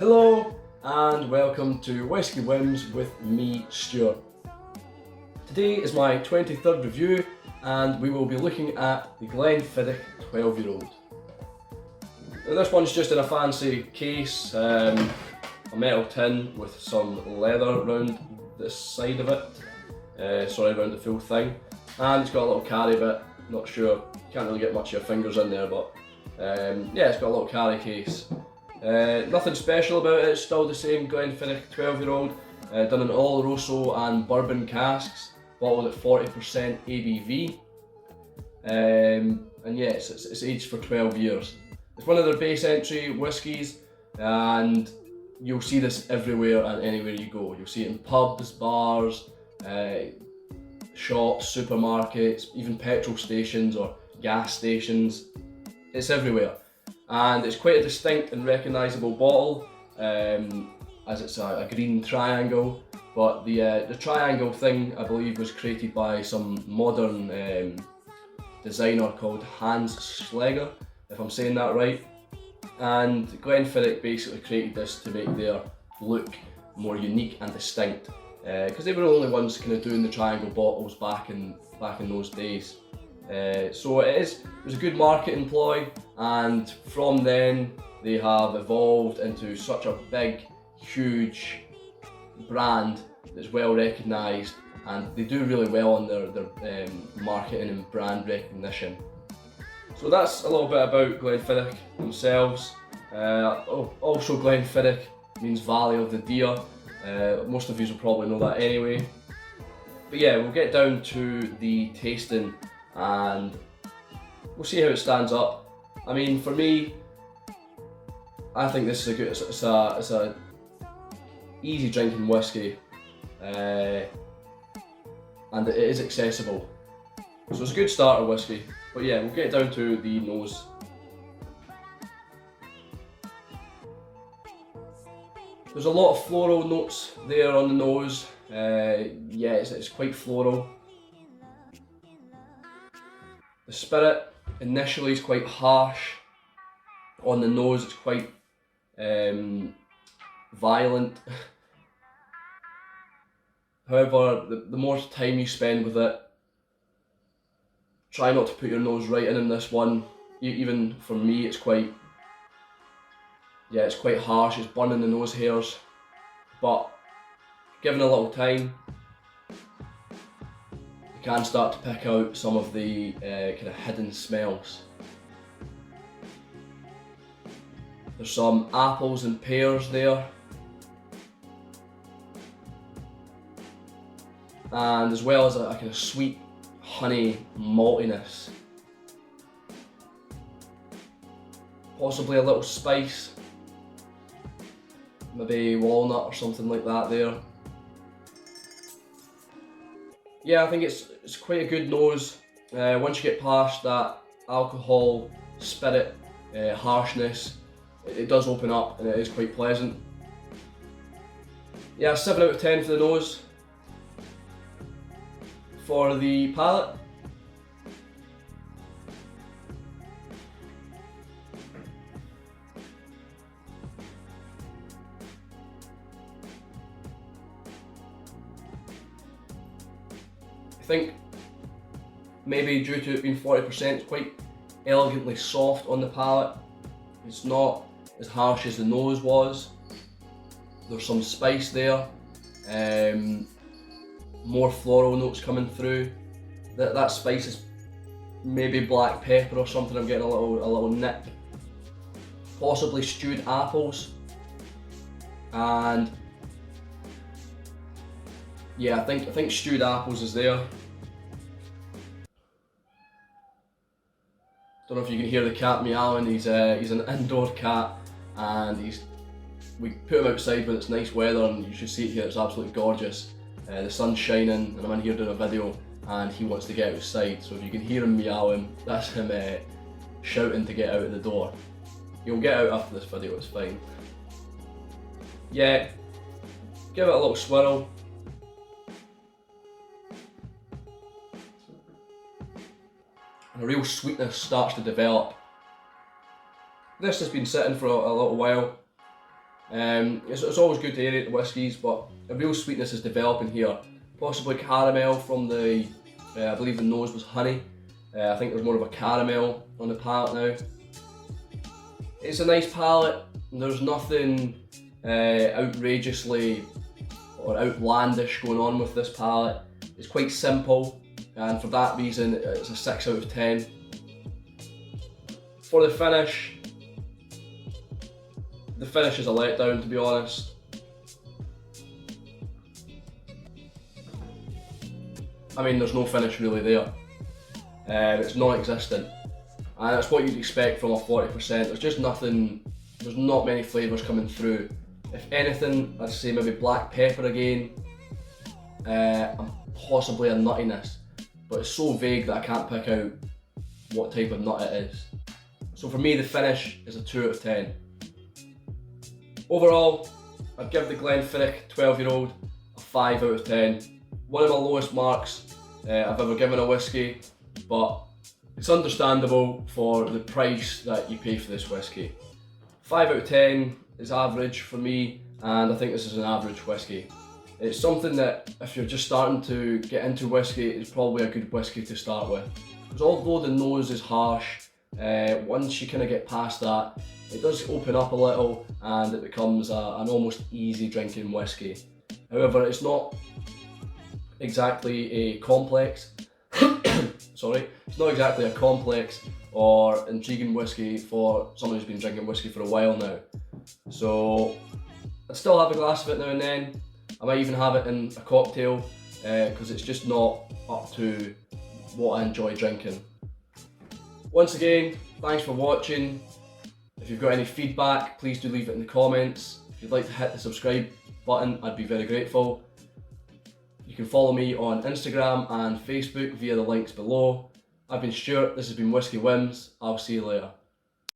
Hello and welcome to Whisky Whims with me, Stuart. Today is my 23rd review and we will be looking at the Glenfiddich 12-year-old. Now this one's just in a fancy case, a metal tin with some leather around this side of it, around the full thing, and it's got a little carry bit. Not sure, can't really get much of your fingers in there, but yeah, it's got a little carry case. Nothing special about it, it's still the same Glenfiddich 12-year-old, done in Oloroso and bourbon casks, bottled at 40% ABV, and yes, it's aged for 12 years. It's one of their base entry whiskies, and you'll see this everywhere and anywhere you go. You'll see it in pubs, bars, shops, supermarkets, even petrol stations or gas stations. It's everywhere. And it's quite a distinct and recognisable bottle, as it's a green triangle, but the triangle thing I believe was created by some modern designer called Hans Schläger, if I'm saying that right. And Glenfiddich basically created this to make their look more unique and distinct, because they were the only ones kind of doing the triangle bottles back in those days. So it was a good marketing ploy, and from then they have evolved into such a big, huge brand that's well recognised, and they do really well on their marketing and brand recognition. So that's a little bit about Glenfiddich themselves. Also Glenfiddich means Valley of the Deer. Most of you will probably know that anyway. But yeah, we'll get down to the tasting and we'll see how it stands up. I mean, for me, I think this is a good, it's a easy drinking whiskey, and it is accessible. So it's a good starter whiskey. But yeah, we'll get down to the nose. There's a lot of floral notes there on the nose. Yeah, it's quite floral. The spirit initially is quite harsh. On the nose it's quite violent. However, the more time you spend with it, try not to put your nose right in this one. Even for me, it's quite harsh. It's burning the nose hairs, but given a little time, you can start to pick out some of the kind of hidden smells. There's some apples and pears there, and as well as a kind of sweet honey maltiness, possibly a little spice, maybe walnut or something like that there. Yeah, I think it's quite a good nose. Once you get past that alcohol, spirit, harshness, it does open up and it is quite pleasant. Yeah, 7 out of 10 for the nose. For the palate, I think maybe due to it being 40%, it's quite elegantly soft on the palate. It's not as harsh as the nose was. There's some spice there. More floral notes coming through. That spice is maybe black pepper or something. I'm getting a little nip. Possibly stewed apples. And yeah, I think stewed apples is there. Don't know if you can hear the cat meowing. He's an indoor cat, and we put him outside when it's nice weather, and you should see it here. It's absolutely gorgeous. The sun's shining and I'm in here doing a video and he wants to get outside, so if you can hear him meowing, that's him shouting to get out of the door. He'll get out after this video, it's fine. Yeah, give it a little swirl. And a real sweetness starts to develop. This has been sitting for a little while. It's always good to aerate the whiskies, but a real sweetness is developing here. Possibly caramel from the, I believe the nose was honey. I think there's more of a caramel on the palate now. It's a nice palate. There's nothing outrageously or outlandish going on with this palate. It's quite simple, and for that reason it's a 6 out of 10. For the finish is a letdown, to be honest. I mean, there's no finish really there. It's non-existent, and that's what you'd expect from a 40%. There's just nothing, there's not many flavours coming through. If anything, I'd say maybe black pepper again, and possibly a nuttiness, but it's so vague that I can't pick out what type of nut it is. So for me, the finish is a 2 out of 10. Overall, I'd give the Glenfiddich 12-year-old a 5 out of 10. One of my lowest marks I've ever given a whiskey, but it's understandable for the price that you pay for this whiskey. 5 out of 10 is average for me, and I think this is an average whiskey. It's something that if you're just starting to get into whiskey, it's probably a good whiskey to start with. Because although the nose is harsh, once you kind of get past that, it does open up a little and it becomes an almost easy drinking whiskey. However, it's not exactly a complex, sorry, it's not exactly a complex or intriguing whiskey for someone who's been drinking whiskey for a while now. So I'd still have a glass of it now and then. I might even have it in a cocktail because it's just not up to what I enjoy drinking. Once again, thanks for watching. If you've got any feedback, please do leave it in the comments. If you'd like to hit the subscribe button, I'd be very grateful. You can follow me on Instagram and Facebook via the links below. I've been Stuart, this has been Whisky Whims. I'll see you later.